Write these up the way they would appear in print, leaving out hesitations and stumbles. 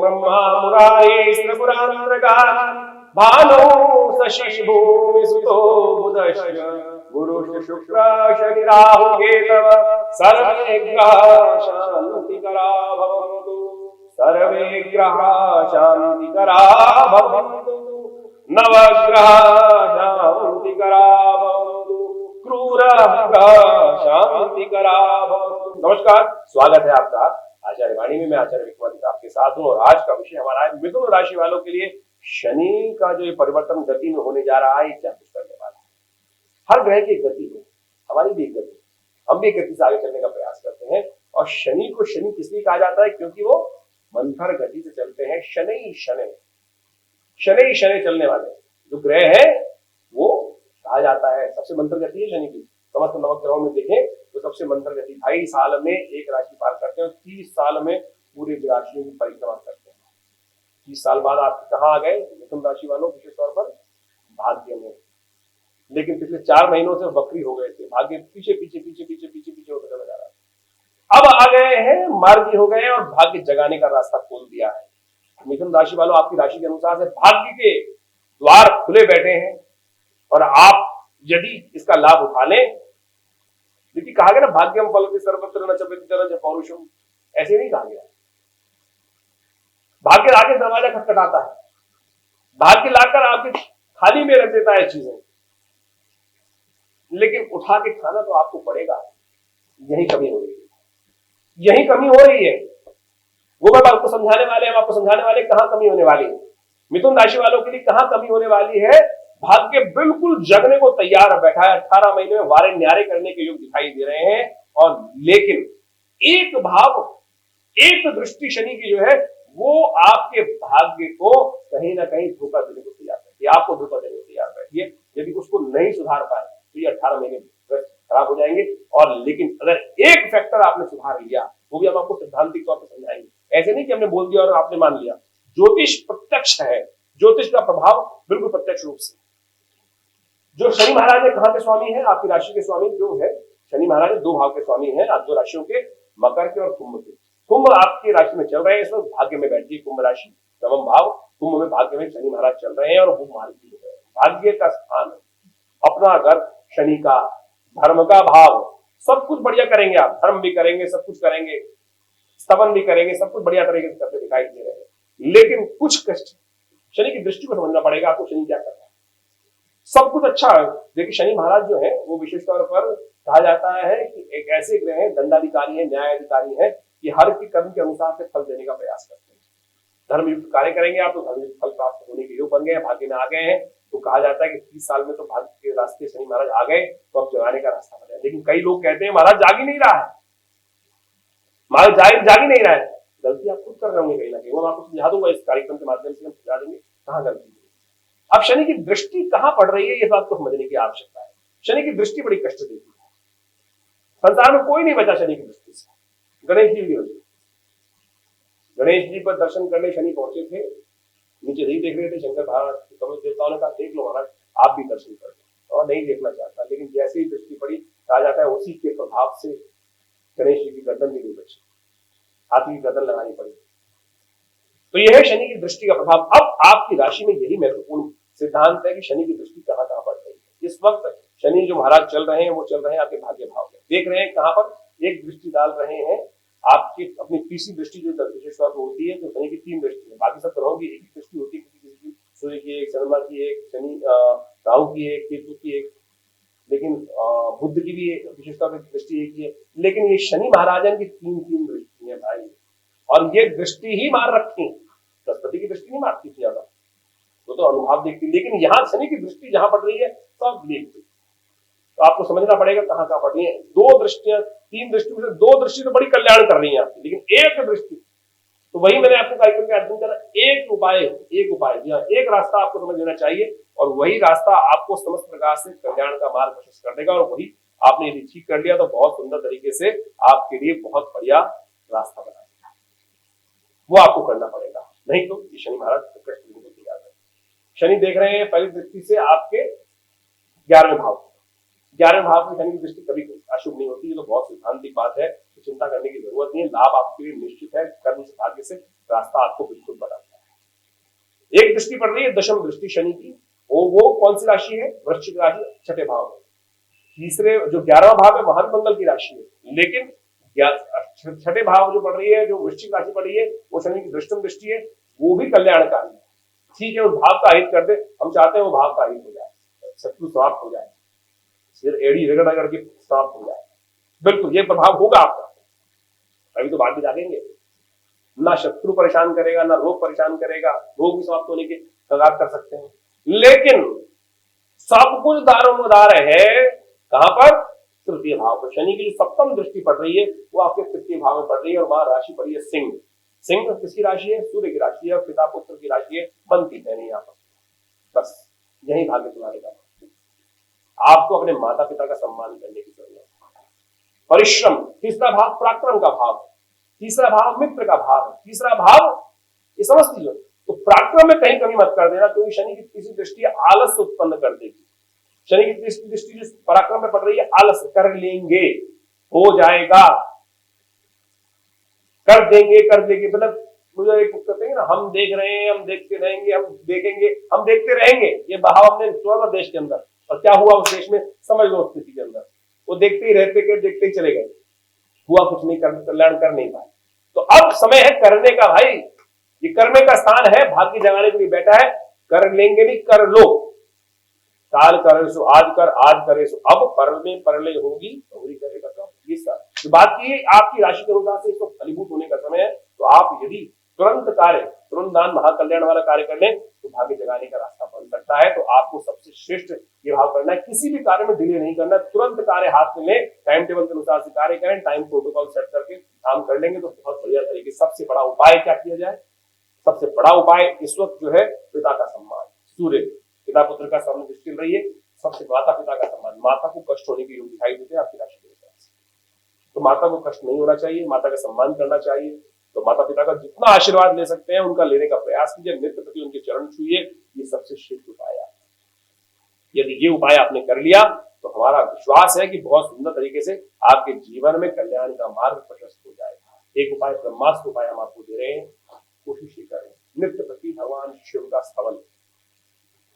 ब्रह्मा मुरारी त्रिपुरांतरगात् भानु शशि भूमि सुतो बुधश्च गुरु शुक्र शनि राहु केतव सर्वे ग्रहा शांतिकरा भवन्तु, सर्वे ग्रहा शांतिकरा भवन्तु, नवग्रह शांतिकरा भवन्तु, क्रूर ग्रह शांतिकरा भवन्तु। नमस्कार, स्वागत है आपका आचार्य वाणी में। मैं आचार्य विक्रमादित्य आपके साथ हूँ और आज का विषय हमारा है मिथुन राशि वालों के लिए शनि का जो परिवर्तन गति में होने जा रहा है, क्या कुछ करने वाला है। हर ग्रह की गति है, हमारी भी एक गति, हम भी गति से आगे चलने का प्रयास करते हैं। और शनि को शनि किसलिए कहा जाता है? क्योंकि वो मंथर गति से चलते हैं। शनि शनि शनि शनि चलने वाले जो ग्रह है वो कहा जाता है सबसे मंथर गति है शनि की। समस्त नवग्रहों में देखें तो सबसे मंथर गति 2.5 साल में एक राशि पार करते हैं और 30 साल में पूरे राशियों की परिक्रमा करते हैं। 30 साल बाद आप कहाँ आ गए मिथुन राशि वालों? विशेष तौर पर भाग्य में। लेकिन पिछले 4 महीनों से वक्री हो गए थे, भाग्य पीछे पीछे पीछे पीछे पीछे पीछे होता चला जा रहा है। अब आ गए हैं, मार्गी हो गए और भाग्य जगाने का रास्ता खोल दिया है। मिथुन राशि वालों, आपकी राशि के अनुसार से भाग्य के द्वार खुले बैठे हैं और आप यदि इसका लाभ उठा लें, देखिए कहा गया ना भाग्यम फलति सर्वत्र न च विद्यते च पौरुषम, ऐसे नहीं कहा गया। भाग्य आगे दरवाजा खटखटाता है, भाग्य लाकर आपके थाली में रख देता है चीजें, लेकिन उठा के खाना तो आपको पड़ेगा। यही कमी हो रही है, यही कमी हो रही है। वो मैं आपको समझाने वाले, हम आपको समझाने वाले कहां कमी होने वाली है। मिथुन राशि वालों के लिए कहां कमी होने वाली है? भाग्य बिल्कुल जगने को तैयार बैठा है। 18 महीने में वारे न्यारे करने के योग दिखाई दे रहे हैं और लेकिन एक भाव, एक दृष्टि शनि की जो है वो आपके भाग्य को कहीं ना कहीं धोखा देने को तैयार बैठी है, आपको धोखा देने को तैयार बैठी है। यदि उसको नहीं सुधार पाए तो ये 18 महीने खराब हो जाएंगे। और लेकिन अगर एक फैक्टर आपने सुधार लिया, वो भी हम आपको सिद्धांतिक तौर पर समझाएंगे। ऐसे नहीं कि हमने बोल दिया और आपने मान लिया। ज्योतिष प्रत्यक्ष है, ज्योतिष का प्रभाव बिल्कुल प्रत्यक्ष रूप से। जो शनि महाराज है कहां के स्वामी है? आपकी राशि के स्वामी जो है शनि महाराज है, 2 भाव के स्वामी है, आप 2 राशियों के, मकर के और कुंभ के। कुंभ आपकी राशि में चल रहे हैं इस वक्त, भाग्य में बैठी है कुंभ राशि, नवम भाव कुंभ में, भाग्य में शनि महाराज चल रहे हैं और वो मार्गी हो गए। भाग्य का स्थान, अपना घर शनि का, धर्म का भाव, सब कुछ बढ़िया करेंगे आप, धर्म भी करेंगे, सब कुछ करेंगे, स्तवन भी करेंगे, सब कुछ बढ़िया तरीके से करते दिखाई दे रहे हैं। लेकिन कुछ कष्ट, शनि की दृष्टि को समझना पड़ेगा आपको, शनि क्या कर रहा है। सब कुछ अच्छा है, देखिए शनि महाराज जो है वो विशेष तौर पर कहा जाता है कि एक ऐसे ग्रह है, दंडाधिकारी है, न्यायाधिकारी है, कि हर की कर्म के अनुसार से फल देने का प्रयास करते हैं। धर्मयुक्त कार्य करेंगे आप तो धर्मयुक्त फल प्राप्त होने के योग बन गए, भाग्य में आ गए हैं। तो कहा जाता है कि 30 साल में तो भाग्य के रास्ते शनि महाराज आ गए तो अब जगाने का रास्ता बना। लेकिन कई लोग कहते हैं महाराज जाग ही नहीं रहा है, महाराज जाग ही नहीं रहा है। गलती आप खुद कर रहे होंगे कहीं ना कहीं, वो मैं आपको समझा दूंगा इस कार्यक्रम के माध्यम से, हम समझा देंगे कहाँ गलती है। अब शनि की दृष्टि कहां पड़ रही है ये बात को समझने की आवश्यकता है। शनि की दृष्टि बड़ी कष्ट देती है, संसार में कोई नहीं बचा शनि की दृष्टि से। गणेश जी भी हो, गणेश जी पर दर्शन करने शनि पहुंचे थे, नीचे नहीं देख रहे थे, शंकर महाराज देवताओं ने कहा देख लो महाराज आप भी दर्शन कर लो, और नहीं देखना चाहता। लेकिन जैसे ही दृष्टि पड़ी, कहा जाता है उसी के प्रभाव से गणेश जी की गर्दन भी नहीं बची, हाथी की गर्दन लगानी पड़ी। तो यह है शनि की दृष्टि का प्रभाव। अब आपकी राशि में यही महत्वपूर्ण सिद्धांत है कि शनि की दृष्टि कहां कहां पड़ रही है। इस वक्त शनि जो महाराज चल रहे हैं वो चल रहे हैं आपके भाग्य भाव में। देख रहे हैं कहां पर, एक दृष्टि डाल रहे हैं आपकी अपनी तीसरी दृष्टि जो विशेष तौर पर होती है, तो शनि की 3 दृष्टि है, बाकी सब ग्रहों की एक ही दृष्टि होती है, किसी की सूर्य की एक, चंद्रमा की एक, शनि राहु की एक, केतु की एक, लेकिन बुध की भी विशेष तौर पर दृष्टि एक ही है। लेकिन ये शनि महाराजन की 3 दृष्टि है भाई, और ये दृष्टि ही मार रखी। बृहस्पति की दृष्टि नहीं मारती थी ज्यादा, वो तो अनुभव देखती, लेकिन यहाँ शनि की दृष्टि जहां पड़ रही है सब देखती। तो आपको समझना पड़ेगा कहां कहां पड़ रही है। 2 दृष्टियां, 3 दृष्टि में से 2 दृष्टि तो बड़ी कल्याण कर रही है आपकी, लेकिन एक दृष्टि, तो वही मैंने आपको कार्यक्रम के अध्ययन करा, एक उपाय, एक रास्ता आपको समझ लेना चाहिए, और वही रास्ता आपको समस्त प्रकार से कल्याण का मार्ग प्रशस्त कर देगा। और वही आपने यदि ठीक कर लिया तो बहुत सुंदर तरीके से आपके लिए बहुत बढ़िया रास्ता बना देगा। वो आपको करना पड़ेगा, नहीं तो शनि महाराज कष्ट देने को तैयार है। शनि देख रहे हैं पहली दृष्टि से आपके 11वें भाव, 11वें भाव में शनि की दृष्टि कभी अशुभ नहीं होती। ये तो बहुत सिद्धांतिक बात है, तो चिंता करने की जरूरत नहीं है। लाभ आपके लिए निश्चित है, कर्म से भाग्य से रास्ता आपको बिल्कुल बताता है। एक दृष्टि पड़ रही है दशम दृष्टि शनि की, वो कौन सी राशि है? वृश्चिक राशि, छठे भाव में। तीसरे जो 11वां भाव है महान मंगल की राशि है, लेकिन छठे भाव जो पड़ रही है, जो वृश्चिक राशि पड़ रही है, वो शनि की दृष्टम दृष्टि है, वो भी कल्याणकारी है। ठीक है, उस भाव का हित कर दे, हम चाहते हैं वो भाव का हित हो जाए, शत्रु समाप्त हो जाए, सिर एड़ी रगड़ रगड़ के समाप्त हो जाए। बिल्कुल ये प्रभाव होगा आपका, अभी तो बात भी जागेंगे। ना शत्रु परेशान करेगा, ना रोग परेशान करेगा, रोग भी समाप्त होने के कगार कर सकते हैं। लेकिन सब कुछ दारोमदार है कहां पर? तृतीय भाव पर। शनि की जो सप्तम दृष्टि पड़ रही है वो आपके तृतीय भाव में पड़ रही है, और वहां राशि पड़ी है सिंह। सिंह किसकी राशि है? सूर्य की राशि है, पिता पुत्र की राशि है, बनती है नहीं यहाँ पर। बस यही भाग्य तुम्हारे का। आपको अपने माता पिता का सम्मान करने की जरूरत है। परिश्रम, तीसरा भाव पराक्रम का भाव, तीसरा भाव मित्र का भाव है, तीसरा भाव ये समझ लीजिए। तो पराक्रम में कहीं कमी मत कर देना, क्योंकि शनि की तीसरी दृष्टि आलस्य उत्पन्न कर देगी। शनि की तीसरी दृष्टि जो पराक्रम में पड़ रही है, आलस्य, कर लेंगे, हो जाएगा, कर देंगे, कर देंगे, मतलब मुझे एक कहते हैं ना, हम देख रहे हैं, हम देखते रहेंगे, हम देखेंगे, हम देखते रहेंगे। ये भाव हमने छोड़ा देश के अंदर, और क्या हुआ उस देश में समझ लो स्थिति के अंदर। वो देखते ही रहते के देखते ही चले गए, हुआ कुछ नहीं, कल्याण कर नहीं पाए। तो अब समय है करने का भाई, ये करने का स्थान है, भाग्य जगाने के लिए बैठा है। कर लेंगे नहीं, कर लो। काल करे सो आज कर, आज करे सो अब, परल में परलय होगी, गौरी करेगा कब। ये सर तो बात की आपकी राशि के अनुसार से इसको फलीभूत होने का समय है। तो आप यदि तुरंत कार्य, तुरंत दान, महाकल्याण वाला कार्य कर लें तो भाग्य जगाने का रास्ता बन सकता है। तो आपको सबसे श्रेष्ठ ये भाव करना है, किसी भी कार्य में डिले नहीं करना, तुरंत कार्य हाथ में लें, टाइम टेबल के अनुसार से कार्य करें, टाइम प्रोटोकॉल सेट करके काम कर लेंगे तो बहुत बढ़िया तरीके। सबसे बड़ा उपाय क्या किया जाए? सबसे बड़ा उपाय इस वक्त जो है पिता का सम्मान। सूर्य पिता पुत्र का सम्मान दृष्टि रही है, सबसे माता पिता का सम्मान। माता को कष्ट होने के योग दिखाई देते हैं आपकी राशि के हिसाब से, तो माता को कष्ट नहीं होना चाहिए, माता का सम्मान करना चाहिए। तो माता पिता का जितना आशीर्वाद ले सकते हैं उनका लेने का प्रयास कीजिए, नित्य प्रति उनके चरण छूइए, ये सबसे श्रेष्ठ उपाय है। यदि ये उपाय आपने कर लिया तो हमारा विश्वास है कि बहुत सुंदर तरीके से आपके जीवन में कल्याण का मार्ग प्रशस्त हो जाएगा। एक उपाय, ब्रह्मास्त्र उपाय हम आपको दे रहे हैं, कोशिश करें नित्य प्रति भगवान शिव का स्तवन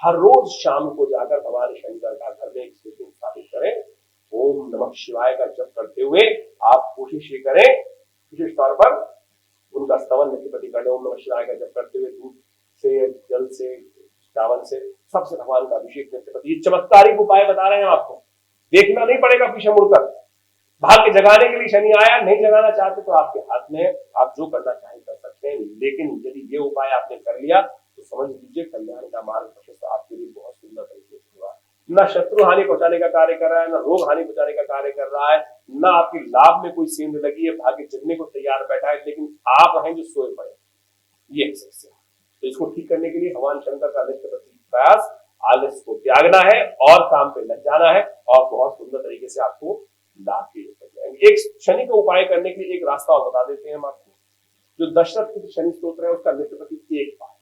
हर रोज शाम को जाकर भगवान शंकर का घर में एक शिवलिंग स्थापित करें। ओम नमः शिवाय का जप करते हुए आप कोशिश ये करें, विशेष तौर पर उनका स्तवन नित्य प्रति करें। ओम नमः शिवाय का जप करते हुए दूध से, जल से, चावल से, सबसे भगवान का अभिषेक नित्य प्रति। ये चमत्कारिक उपाय बता रहे हैं आपको, देखना नहीं पड़ेगा पीछे मुड़कर। भाग्य जगाने के लिए शनि आया, नहीं जगाना चाहते तो आपके हाथ में, आप जो करना चाहें कर सकते हैं। लेकिन यदि ये उपाय आपने कर लिया तो समझ लीजिए कल्याण का मार्ग प्रशस्त आपके लिए बहुत सुंदर तरीके से होगा। न शत्रु हानि पहुंचाने का कार्य कर रहा है, न रोग हानि पहुंचाने का कार्य कर रहा है, न आपके लाभ में कोई सेंध लगी है। भाग्य जगने को तैयार बैठा है, लेकिन आप हैं जो सोए पड़े। ये समस्या, तो इसको ठीक करने के लिए भगवान शंकर का नित्य प्रति प्रयास, आलस्य को त्यागना है और काम पे लग जाना है, और बहुत सुंदर तरीके से आपको लाभ भी लेकर जाएंगे। एक शनि का उपाय करने के लिए एक रास्ता और बता देते हैं हम आपको। जो दशरथ के शनि स्तोत्र है उसका नित्य प्रति एक पाठ,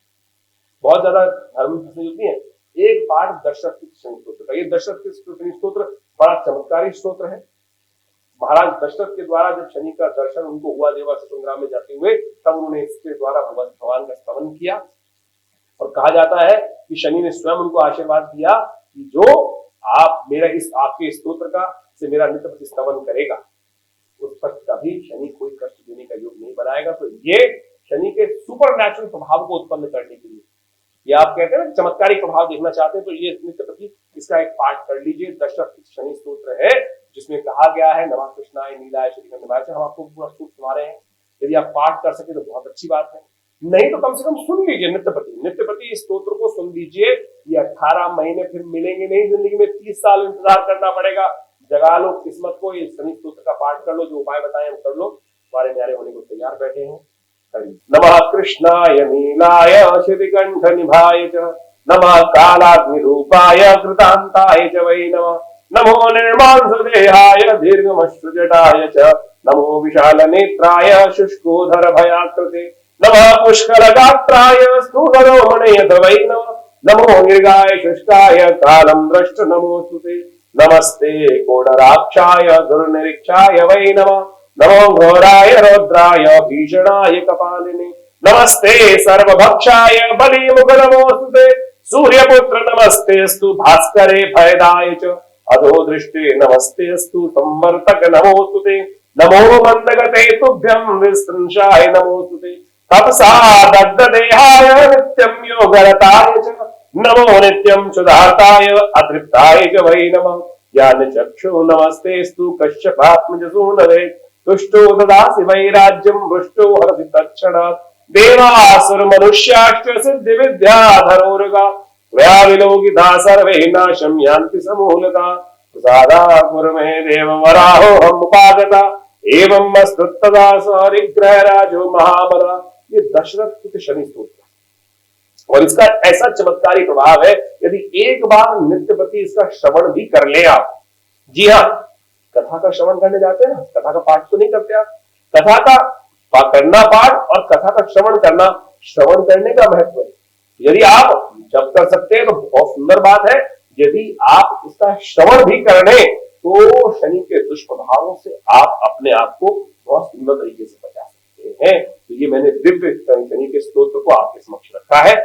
बहुत ज्यादा धर्म फंसी होती है, एक पाठ दशरथ के शनि स्तोत्र का। ये दशरथ के शनि स्तोत्र बड़ा चमत्कारी स्तोत्र है। महाराज दशरथ के द्वारा जब शनि का दर्शन उनको हुआ देवासुर संग्राम में जाते हुए, तब उन्होंने इसके द्वारा भगवान का स्तवन किया, और कहा जाता है कि शनि ने स्वयं उनको आशीर्वाद दिया कि जो आप मेरा इस आपके स्तोत्र का से मेरा नित्य प्रति स्तवन करेगा उस पर कभी शनि कोई कष्ट देने का योग नहीं बनाएगा। तो ये शनि के सुपर नेचुरल प्रभाव को उत्पन्न करने के लिए, ये आप कहते हैं ना चमत्कारी प्रभाव देखना चाहते हैं, तो ये नित्य प्रति इसका एक पाठ कर लीजिए। दशरथ शनि स्तोत्र है जिसमें कहा गया है नमः कृष्णाय नीलाय श्रीगंधमाय। हम आपको पूरा सूत्र सुना रहे हैं, यदि आप पाठ कर सके तो बहुत अच्छी बात है, नहीं तो कम से कम सुन लीजिए नित्य प्रति इस स्तोत्र को सुन लीजिए। ये 18 महीने फिर मिलेंगे नहीं जिंदगी में, 30 साल इंतजार करना पड़ेगा। जगा लो किस्मत को, ये शनि स्तोत्र का पाठ कर लो, जो उपाय बताए हम कर लो, हमारे न्यारे होने को तैयार बैठे हैं। नमः कृष्णाय नीलाय श्रीकंठ निभाय च, नमः कालाग्निरूपाय कृतांताय च वै नमः, नमो निर्मांसदेहाय दीर्घमश्रुजटाय च, नमो विशाल नेत्राय शुष्कोधर भयाकृते, नमः पुष्करगात्राय स्थूलरोमणे वै नमः, नमो निर्गाय शुष्काय कालं द्रष्ट नमोस्तुते, नमस्ते कोडराक्षाय दुर्निरीक्षाय वै नमः, नमो घोराय रौद्राय भीषणाय कपालिने, नमस्ते सर्वभक्षाय बलि मुख नमोस्तुते, सूर्यपुत्र नमस्तेस्तु भास्करे भयदाय च, अधो दृष्टे नमस्तेस्तु संवर्तक नमोस्तुते, नमो मंदगते तुभ्यं विस्त्रंशाय नमोस्तुते, तपसा दग्ध देहाय नित्यं योगरताय च, नमो नित्यं सुधार्ताय अतृप्ताय च वै नमः, ज्ञान चक्षु नमस्तेस्तु कश्यपात्मज सूनवे, तुष्टो ददासि वै राज्यं हृष्टो हरसि तत्क्षणात्, देवासुर मनुष्याश्च सिद्धि विद्याधरोरगा, त्वया विलोकिता सर्वे नाशं यान्ति समूलता, प्रसादा कुरु मे देव वराहो हम उपागता, एवं मस्तुत्तदा सरिग्रह राजो महाबला। ये दशरथ के शनि स्तोत्र और इसका ऐसा चमत्कारी प्रभाव है, यदि एक बार नित्यप्रति इसका श्रवण भी कर ले आप। जी हाँ, कथा का श्रवण करने जाते हैं ना, कथा का पाठ तो नहीं करते आप, कथा का करना पाठ और कथा का श्रवण करना, श्रवण करने का महत्व है। यदि आप जब कर सकते हैं तो बहुत सुंदर बात है, यदि आप इसका श्रवण भी कर लें तो शनि के दुष्प्रभावों से आप अपने आप को बहुत सुंदर तरीके से बचा सकते हैं। तो ये मैंने दिव्य शनि के स्तोत्र को आपके समक्ष रखा है।